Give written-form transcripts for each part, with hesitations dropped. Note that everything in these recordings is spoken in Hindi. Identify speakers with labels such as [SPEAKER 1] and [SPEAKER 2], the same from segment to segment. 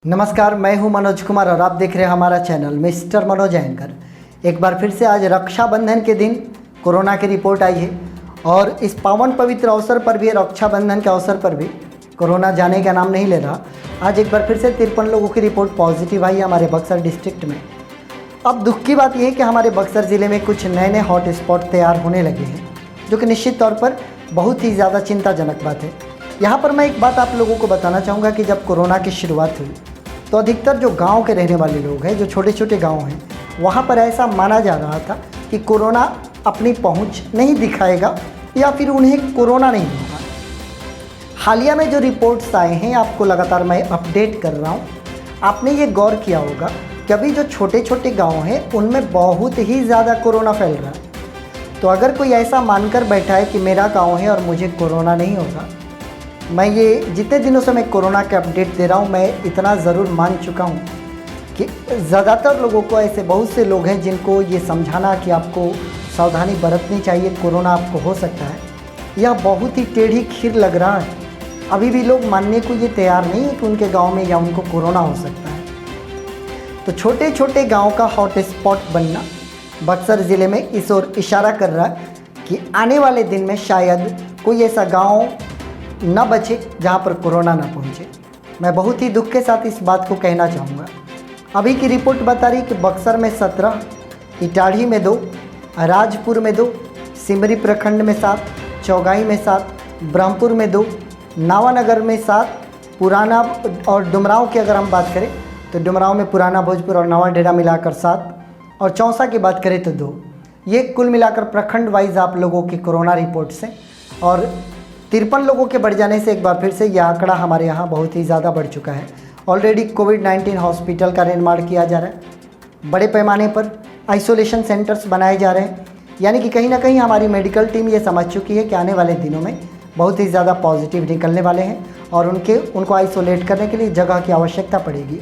[SPEAKER 1] नमस्कार, मैं हूं मनोज कुमार और आप देख रहे हैं हमारा चैनल मिस्टर मनोज एंकर। एक बार फिर से आज रक्षाबंधन के दिन कोरोना की रिपोर्ट आई है और इस पावन पवित्र अवसर पर भी, रक्षाबंधन के अवसर पर भी कोरोना जाने का नाम नहीं ले रहा। आज एक बार फिर से 53 लोगों की रिपोर्ट पॉजिटिव आई है हमारे बक्सर डिस्ट्रिक्ट में। अब दुख की बात यह है कि हमारे बक्सर ज़िले में कुछ नए नए हॉट स्पॉट तैयार होने लगे हैं, जो कि निश्चित तौर पर बहुत ही ज़्यादा चिंताजनक बात है। यहाँ पर मैं एक बात आप लोगों को बताना चाहूँगा कि जब कोरोना की शुरुआत हुई तो अधिकतर जो गांव के रहने वाले लोग हैं, जो छोटे छोटे गांव हैं, वहाँ पर ऐसा माना जा रहा था कि कोरोना अपनी पहुँच नहीं दिखाएगा या फिर उन्हें कोरोना नहीं होगा। हालिया में जो रिपोर्ट्स आए हैं, आपको लगातार मैं अपडेट कर रहा हूँ। आपने ये गौर किया होगा कि अभी जो छोटे छोटे गाँव हैं उनमें बहुत ही ज़्यादा कोरोना फैल रहा है। तो अगर कोई ऐसा मानकर बैठा है कि मेरा गाँव है और मुझे कोरोना नहीं होगा, मैं ये जितने दिनों से मैं कोरोना के अपडेट दे रहा हूँ, मैं इतना ज़रूर मान चुका हूँ कि ज़्यादातर लोगों को, ऐसे बहुत से लोग हैं जिनको ये समझाना कि आपको सावधानी बरतनी चाहिए, कोरोना आपको हो सकता है, यह बहुत ही टेढ़ी खीर लग रहा है। अभी भी लोग मानने को ये तैयार नहीं है कि उनके गाँव में या उनको कोरोना हो सकता है। तो छोटे छोटे गाँव का हॉट स्पॉट बनना बक्सर ज़िले में इस ओर इशारा कर रहा है कि आने वाले दिन में शायद कोई ऐसा गाँव न बचे जहाँ पर कोरोना ना पहुँचे। मैं बहुत ही दुख के साथ इस बात को कहना चाहूँगा। अभी की रिपोर्ट बता रही कि बक्सर में 17, इटाढ़ी में 2, राजपुर में 2, सिमरी प्रखंड में 7, चौगाई में 7, ब्रह्मपुर में 2, नावानगर में 7, पुराना और डुमरांव की अगर हम बात करें तो डुमरांव में पुराना भोजपुर और नवा डेरा मिलाकर 7 और चौसा की बात करें तो 2। ये कुल मिलाकर प्रखंड वाइज आप लोगों की कोरोना रिपोर्ट्स हैं। और 53 लोगों के बढ़ जाने से एक बार फिर से यह आंकड़ा हमारे यहाँ बहुत ही ज़्यादा बढ़ चुका है। ऑलरेडी कोविड-19 हॉस्पिटल का निर्माण किया जा रहा है, बड़े पैमाने पर आइसोलेशन सेंटर्स बनाए जा रहे हैं। यानी कि कहीं ना कहीं हमारी मेडिकल टीम ये समझ चुकी है कि आने वाले दिनों में बहुत ही ज़्यादा पॉजिटिव निकलने वाले हैं और उनको आइसोलेट करने के लिए जगह की आवश्यकता पड़ेगी।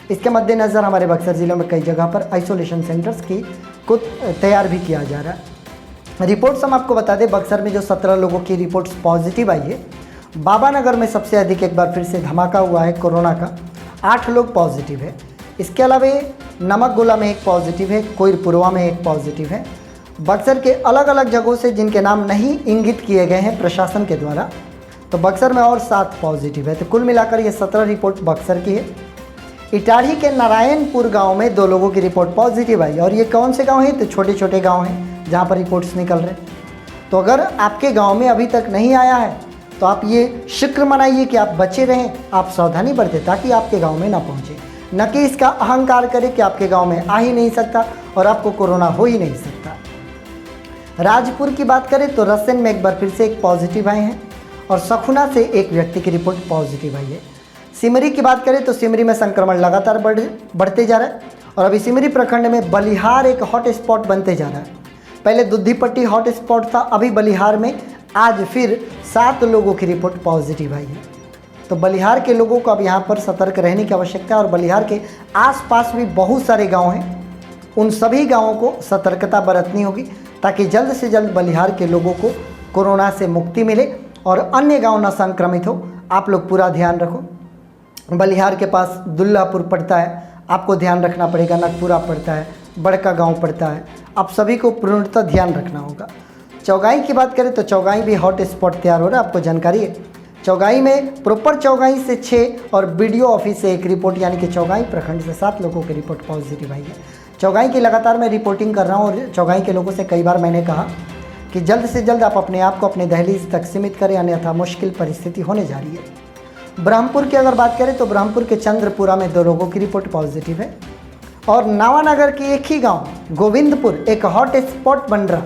[SPEAKER 1] इसके मद्देनज़र हमारे बक्सर ज़िलों में कई जगह पर आइसोलेशन सेंटर्स को तैयार भी किया जा रहा है। रिपोर्ट्स हम आपको बता दें, बक्सर में जो 17 लोगों की रिपोर्ट्स पॉजिटिव आई है, बाबानगर में सबसे अधिक एक बार फिर से धमाका हुआ है कोरोना का, 8 लोग पॉजिटिव है। इसके अलावा नमकगोला में एक पॉजिटिव है, कोइरपुरवा में एक पॉजिटिव है। बक्सर के अलग अलग जगहों से जिनके नाम नहीं इंगित किए गए हैं प्रशासन के द्वारा, तो बक्सर में और 7 पॉजिटिव है। तो कुल मिलाकर ये 17 रिपोर्ट बक्सर की है। इटाढ़ी के नारायणपुर गाँव में 2 लोगों की रिपोर्ट पॉजिटिव आई। और ये कौन से गाँव हैं? तो छोटे छोटे गाँव हैं जहाँ पर रिपोर्ट्स निकल रहे हैं। तो अगर आपके गांव में अभी तक नहीं आया है तो आप ये शुक्र मनाइए कि आप बचे रहें, आप सावधानी बरतें ताकि आपके गांव में ना पहुंचे, न कि इसका अहंकार करें कि आपके गांव में आ ही नहीं सकता और आपको कोरोना हो ही नहीं सकता। राजपुर की बात करें तो रसन में एक बार फिर से एक पॉजिटिव आए हैं और सखुना से एक व्यक्ति की रिपोर्ट पॉजिटिव आई है। सिमरी की बात करें तो सिमरी में संक्रमण लगातार बढ़ते जा रहा है और अभी सिमरी प्रखंड में बलिहार एक हॉट स्पॉट बनते जा रहा है। पहले दुद्धिपट्टी हॉट स्पॉट था, अभी बलिहार में आज फिर 7 लोगों की रिपोर्ट पॉजिटिव आई है। तो बलिहार के लोगों को अब यहाँ पर सतर्क रहने की आवश्यकता है और बलिहार के आसपास भी बहुत सारे गांव हैं, उन सभी गांवों को सतर्कता बरतनी होगी ताकि जल्द से जल्द बलिहार के लोगों को कोरोना से मुक्ति मिले और अन्य गाँव न संक्रमित हो। आप लोग पूरा ध्यान रखो। बलिहार के पास दुल्लापुर पड़ता है, आपको ध्यान रखना पड़ेगा। नटपुरा पड़ता है, बड़का गांव पड़ता है, आप सभी को पूर्णतः ध्यान रखना होगा। चौगाई की बात करें तो चौगाई भी हॉट स्पॉट तैयार हो रहा है। आपको जानकारी है, चौगाई में प्रॉपर चौगाई से 6 और बीडीओ ऑफिस से 1 रिपोर्ट, यानी कि चौगाई प्रखंड से 7 लोगों की रिपोर्ट पॉजिटिव आई है। चौगाई की लगातार मैं रिपोर्टिंग कर रहा हूँ और चौगाई के लोगों से कई बार मैंने कहा कि जल्द से जल्द आप अपने आप को अपने दहलीज तक सीमित करें, अन्यथा मुश्किल परिस्थिति होने जा रही है। ब्रह्मपुर की अगर बात करें तो ब्रह्मपुर के चंद्रपुरा में 2 लोगों की रिपोर्ट पॉजिटिव है और नावानगर के एक ही गांव गोविंदपुर एक हॉट स्पॉट बन रहा।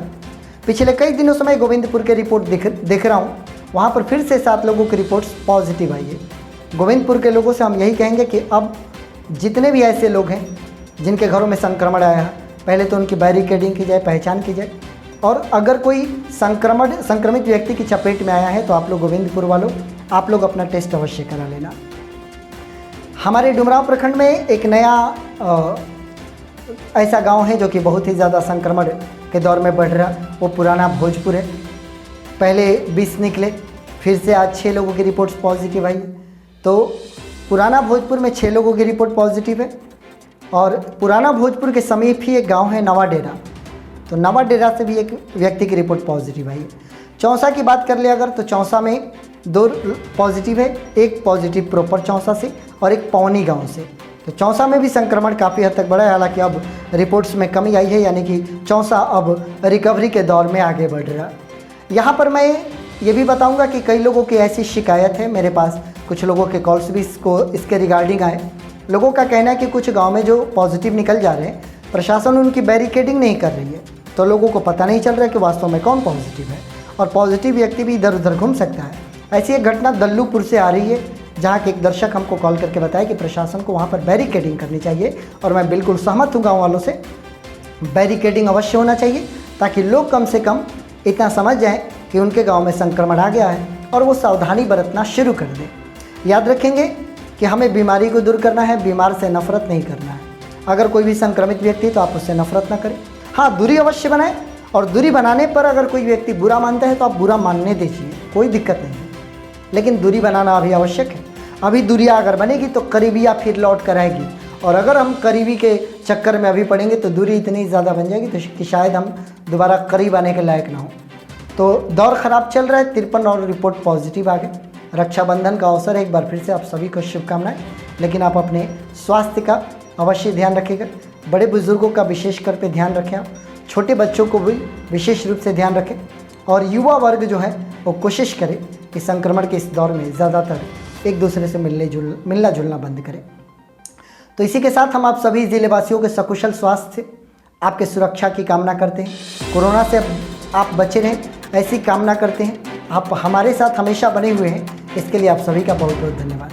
[SPEAKER 1] पिछले कई दिनों से मैं गोविंदपुर के रिपोर्ट देख रहा हूं, वहां पर फिर से 7 लोगों की रिपोर्ट्स पॉजिटिव आई है। गोविंदपुर के लोगों से हम यही कहेंगे कि अब जितने भी ऐसे लोग हैं जिनके घरों में संक्रमण आया है, पहले तो उनकी बैरिकेडिंग की जाए, पहचान की जाए और अगर कोई संक्रमित व्यक्ति की चपेट में आया है तो आप लोग गोविंदपुर वालों, आप लोग अपना टेस्ट अवश्य करा लेना। हमारे डुमरांव प्रखंड में एक नया ऐसा गांव है जो कि बहुत ही ज़्यादा संक्रमण के दौर में बढ़ रहा, वो पुराना भोजपुर है। पहले 20 निकले, फिर से आज 6 लोगों की रिपोर्ट्स पॉजिटिव आई। तो पुराना भोजपुर में 6 लोगों की रिपोर्ट पॉजिटिव है और पुराना भोजपुर के समीप ही एक गांव है नवा डेरा, तो नवा डेरा से भी एक व्यक्ति की रिपोर्ट पॉजिटिव आई है। चौसा की बात कर ले अगर, तो चौसा में 2 पॉजिटिव है, एक पॉजिटिव प्रॉपर चौसा से और एक पौनी गांव से। तो चौसा में भी संक्रमण काफ़ी हद तक बढ़ा है, हालांकि अब रिपोर्ट्स में कमी आई है, यानी कि चौसा अब रिकवरी के दौर में आगे बढ़ रहा है। यहाँ पर मैं ये भी बताऊंगा कि कई लोगों की ऐसी शिकायत है, मेरे पास कुछ लोगों के कॉल्स भी इसके रिगार्डिंग आए। लोगों का कहना है कि कुछ गांव में जो पॉजिटिव निकल जा रहे हैं, प्रशासन उनकी बैरिकेडिंग नहीं कर रही है, तो लोगों को पता नहीं चल रहा है कि वास्तव में कौन पॉजिटिव है, और पॉजिटिव व्यक्ति भी इधर उधर घूम सकता है। ऐसी एक घटना दल्लूपुर से आ रही है, जहाँ के एक दर्शक हमको कॉल करके बताया कि प्रशासन को वहाँ पर बैरिकेडिंग करनी चाहिए, और मैं बिल्कुल सहमत हूँ गाँव वालों से। बैरिकेडिंग अवश्य होना चाहिए ताकि लोग कम से कम इतना समझ जाएँ कि उनके गाँव में संक्रमण आ गया है और वो सावधानी बरतना शुरू कर दें। याद रखेंगे कि हमें बीमारी को दूर करना है, बीमार से नफरत नहीं करना है। अगर कोई भी संक्रमित व्यक्ति तो आप उससे नफरत ना करें, हाँ दूरी अवश्य बनाएं, और दूरी बनाने पर अगर कोई व्यक्ति बुरा मानता है तो आप बुरा मानने दीजिए, कोई दिक्कत नहीं है, लेकिन दूरी बनाना अभी आवश्यक है। अभी दूरियाँ अगर बनेगी तो करीबियाँ फिर लौट कर आएगी, और अगर हम करीबी के चक्कर में अभी पड़ेंगे तो दूरी इतनी ज़्यादा बन जाएगी तो कि शायद हम दोबारा करीब आने के लायक ना हो। तो दौर ख़राब चल रहा है, 53 और रिपोर्ट पॉजिटिव आ गए। रक्षाबंधन का अवसर है, एक बार फिर से आप सभी को शुभकामनाएं, लेकिन आप अपने स्वास्थ्य का अवश्य ध्यान रखिएगा। बड़े बुजुर्गों का विशेष कर पे ध्यान रखें, आप छोटे बच्चों को भी विशेष रूप से ध्यान रखें, और युवा वर्ग जो है वो कोशिश करे कि संक्रमण के इस दौर में ज़्यादातर एक दूसरे से मिलना जुलना बंद करें। तो इसी के साथ हम आप सभी ज़िलेवासियों के सकुशल स्वास्थ्य, आपके सुरक्षा की कामना करते हैं। कोरोना से आप बचे रहें ऐसी कामना करते हैं। आप हमारे साथ हमेशा बने हुए हैं, इसके लिए आप सभी का बहुत बहुत धन्यवाद।